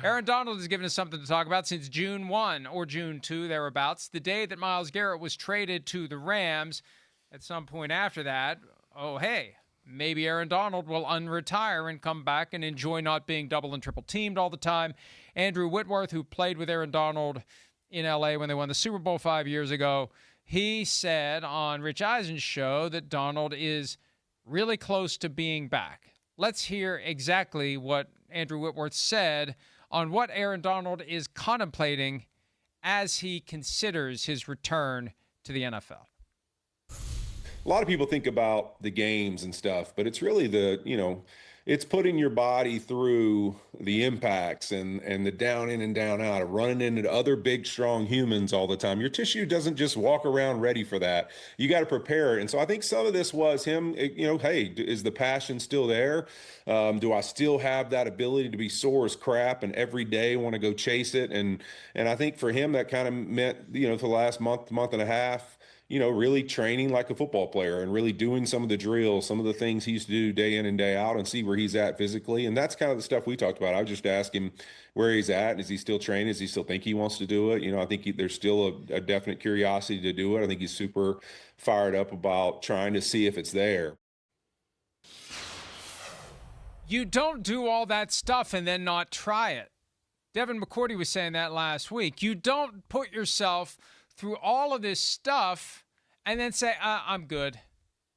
Aaron Donald has given us something to talk about since June 1 or June 2, thereabouts, the day that Myles Garrett was traded to the Rams. At some point after that, oh, hey, maybe Aaron Donald will unretire and come back and enjoy not being double and triple teamed all the time. Andrew Whitworth, who played with Aaron Donald in L.A. when they won the Super Bowl 5 years ago, he said on Rich Eisen's show that Donald is really close to being back. Let's hear exactly what Andrew Whitworth said on what Aaron Donald is contemplating as he considers his return to the NFL. A lot of people think about the games and stuff, but it's really it's putting your body through the impacts and the down in and down out of running into other big, strong humans all the time. Your tissue doesn't just walk around ready for that. You got to prepare it. And so I think some of this was him, hey, is the passion still there? Do I still have that ability to be sore as crap and every day want to go chase it? And I think for him, that kind of meant, for the last month and a half, really training like a football player and really doing some of the drills, some of the things he used to do day in and day out and see where he's at physically. And that's kind of the stuff we talked about. I would just ask him where he's at. And is he still training? Does he still think he wants to do it? I think there's still a definite curiosity to do it. I think he's super fired up about trying to see if it's there. You don't do all that stuff and then not try it. Devin McCourty was saying that last week. You don't put yourself through all of this stuff and then say, I'm good.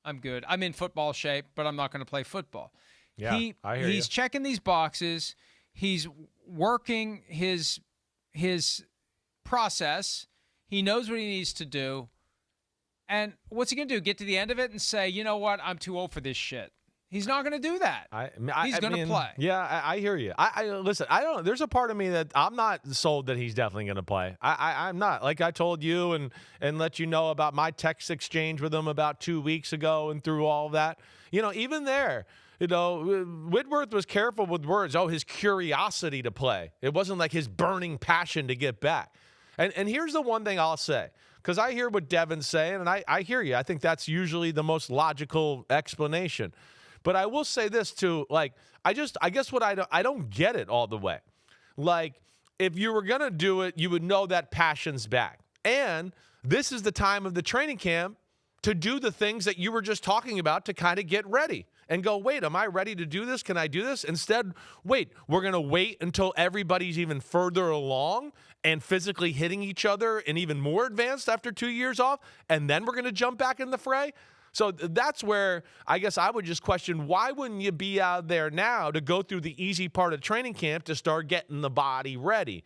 I'm in football shape, but I'm not going to play football. Yeah, I hear he's checking these boxes. He's working his process. He knows what he needs to do. And what's he going to do? Get to the end of it and say, you know what? I'm too old for this shit. He's not going to do that. He's going to play. Yeah, I hear you. I listen. I don't. There's a part of me that I'm not sold that he's definitely going to play. I'm not. Like I told you and let you know about my text exchange with him about 2 weeks ago and through all of that. Even there, Whitworth was careful with words. Oh, his curiosity to play. It wasn't like his burning passion to get back. And here's the one thing I'll say. Because I hear what Devin's saying, and I hear you. I think that's usually the most logical explanation. But I will say this too, I guess what I don't get it all the way. Like, if you were going to do it, you would know that passion's back. And this is the time of the training camp to do the things that you were just talking about to kind of get ready and go, wait, am I ready to do this? Can I do this? Instead, wait, we're going to wait until everybody's even further along and physically hitting each other and even more advanced after 2 years off, and then we're going to jump back in the fray? So that's where I guess I would just question, why wouldn't you be out there now to go through the easy part of training camp to start getting the body ready?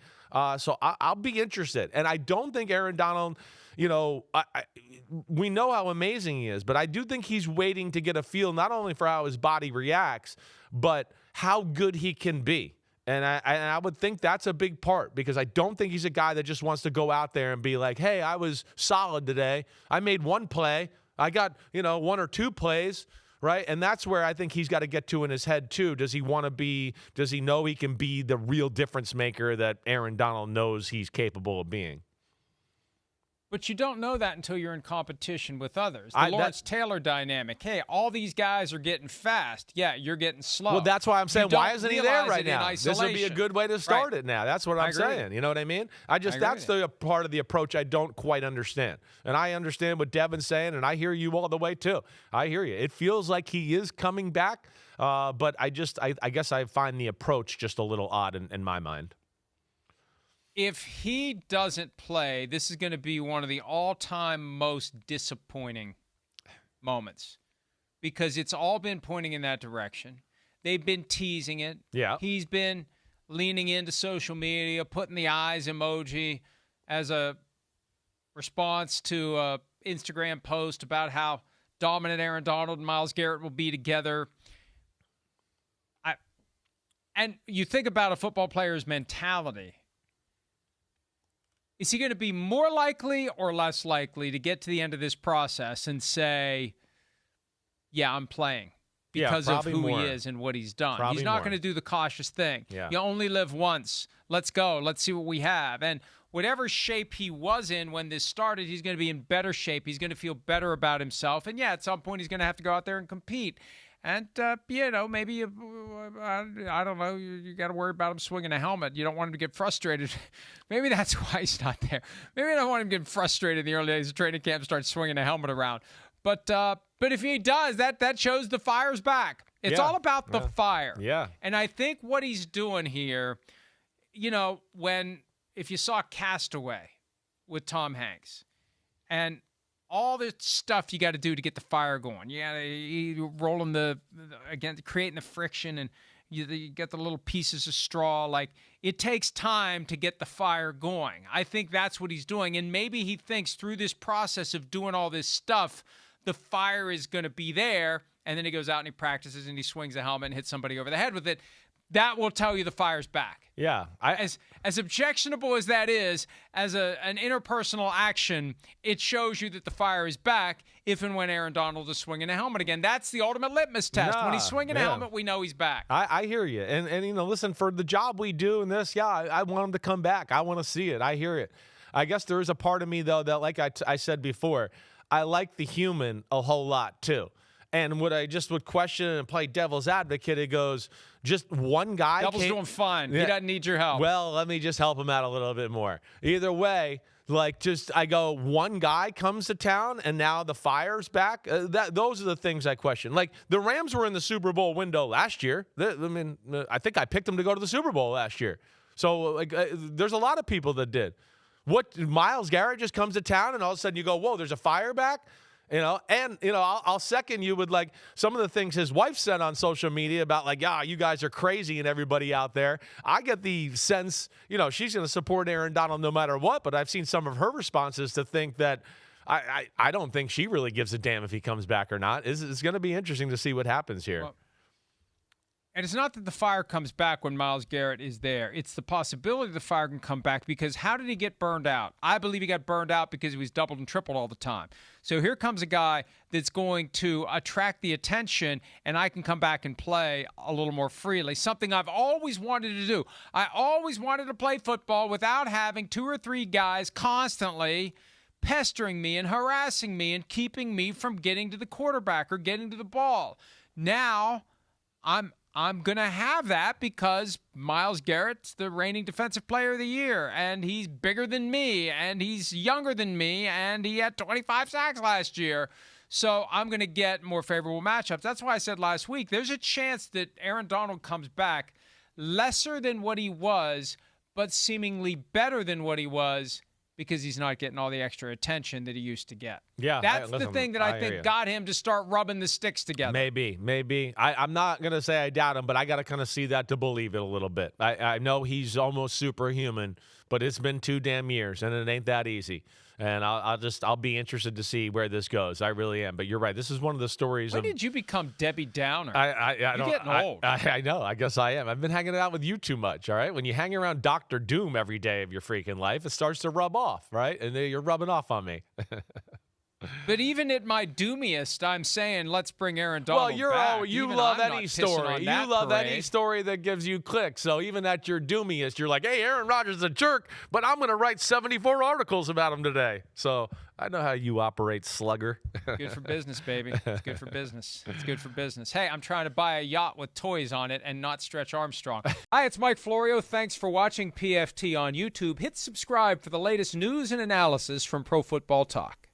So I'll be interested. And I don't think Aaron Donald, we know how amazing he is, but I do think he's waiting to get a feel not only for how his body reacts, but how good he can be. And I would think that's a big part, because I don't think he's a guy that just wants to go out there and be like, hey, I was solid today. I made one play. I got, one or two plays, right? And that's where I think he's got to get to in his head too. Does he know he can be the real difference maker that Aaron Donald knows he's capable of being? But you don't know that until you're in competition with others. The Lawrence Taylor dynamic. Hey, all these guys are getting fast. Yeah, you're getting slow. Well, that's why I'm saying, why isn't he there right now? This would be a good way to start right. it now. That's what I'm saying. You know what I mean? That's the part of the approach I don't quite understand. And I understand what Devin's saying, and I hear you all the way too. I hear you. It feels like he is coming back, but I guess I find the approach just a little odd in my mind. If he doesn't play, this is going to be one of the all-time most disappointing moments, because it's all been pointing in that direction. They've been teasing it. Yeah. He's been leaning into social media, putting the eyes emoji as a response to an Instagram post about how dominant Aaron Donald and Myles Garrett will be together. And you think about a football player's mentality. Is he going to be more likely or less likely to get to the end of this process and say, yeah, I'm playing because of who he is and what he's done? Probably he's not going to do the cautious thing. Yeah. You only live once. Let's go. Let's see what we have. And whatever shape he was in when this started, he's going to be in better shape. He's going to feel better about himself. And, yeah, at some point he's going to have to go out there and compete. And, maybe, I don't know, you got to worry about him swinging a helmet. You don't want him to get frustrated. Maybe that's why he's not there. Maybe I don't want him getting frustrated in the early days of training camp and start swinging a helmet around. But if he does, that shows the fire's back. It's all about the fire. Yeah. And I think what he's doing here, if you saw Castaway with Tom Hanks, and all the stuff you got to do to get the fire going. You got to roll them creating the friction, and you get the little pieces of straw. Like, it takes time to get the fire going. I think that's what he's doing. And maybe he thinks through this process of doing all this stuff, the fire is going to be there. And then he goes out and he practices and he swings a helmet and hits somebody over the head with it. That will tell you the fire's back. Yeah. As objectionable as that is, as an interpersonal action, it shows you that the fire is back if and when Aaron Donald is swinging a helmet again. That's the ultimate litmus test. When he's swinging a helmet, we know he's back. I hear you. And listen, for the job we do in this, I want him to come back. I want to see it. I hear it. I guess there is a part of me, though, that, like I said before, I like the human a whole lot, too. And what I just would question and play devil's advocate, it goes, just one guy. Devil's doing fine. Yeah. He doesn't need your help. Well, let me just help him out a little bit more. Either way, I go, one guy comes to town and now the fire's back. Those are the things I question. Like, the Rams were in the Super Bowl window last year. I think I picked them to go to the Super Bowl last year. So, there's a lot of people that did. What, Myles Garrett just comes to town and all of a sudden you go, whoa, there's a fire back? I'll second you with some of the things his wife said on social media about you guys are crazy and everybody out there. I get the sense, she's going to support Aaron Donald no matter what, but I've seen some of her responses to think that I don't think she really gives a damn if he comes back or not. It's going to be interesting to see what happens here. Well, and it's not that the fire comes back when Myles Garrett is there. It's the possibility the fire can come back because how did he get burned out? I believe he got burned out because he was doubled and tripled all the time. So here comes a guy that's going to attract the attention, and I can come back and play a little more freely, something I've always wanted to do. I always wanted to play football without having 2 or 3 guys constantly pestering me and harassing me and keeping me from getting to the quarterback or getting to the ball. Now I'm going to have that because Myles Garrett's the reigning defensive player of the year, and he's bigger than me, and he's younger than me, and he had 25 sacks last year. So I'm going to get more favorable matchups. That's why I said last week, there's a chance that Aaron Donald comes back lesser than what he was, but seemingly better than what he was because he's not getting all the extra attention that he used to get. Yeah, that's the thing that I think got him to start rubbing the sticks together. Maybe. I'm not going to say I doubt him, but I got to kind of see that to believe it a little bit. I know he's almost superhuman, but it's been 2 damn years, and it ain't that easy. And I'll be interested to see where this goes. I really am. But you're right. This is one of the stories. When did you become Debbie Downer? You're getting old. I know. I guess I am. I've been hanging out with you too much. All right. When you hang around Dr. Doom every day of your freaking life, it starts to rub off. Right. And then you're rubbing off on me. But even at my doomiest, I'm saying let's bring Aaron Donald back. Well, you love any story. You love any story that gives you clicks. So even at your doomiest, you're like, hey, Aaron Rodgers is a jerk, but I'm going to write 74 articles about him today. So I know how you operate, slugger. Good for business, baby. It's good for business. It's good for business. Hey, I'm trying to buy a yacht with toys on it and not Stretch Armstrong. Hi, it's Mike Florio. Thanks for watching PFT on YouTube. Hit subscribe for the latest news and analysis from Pro Football Talk.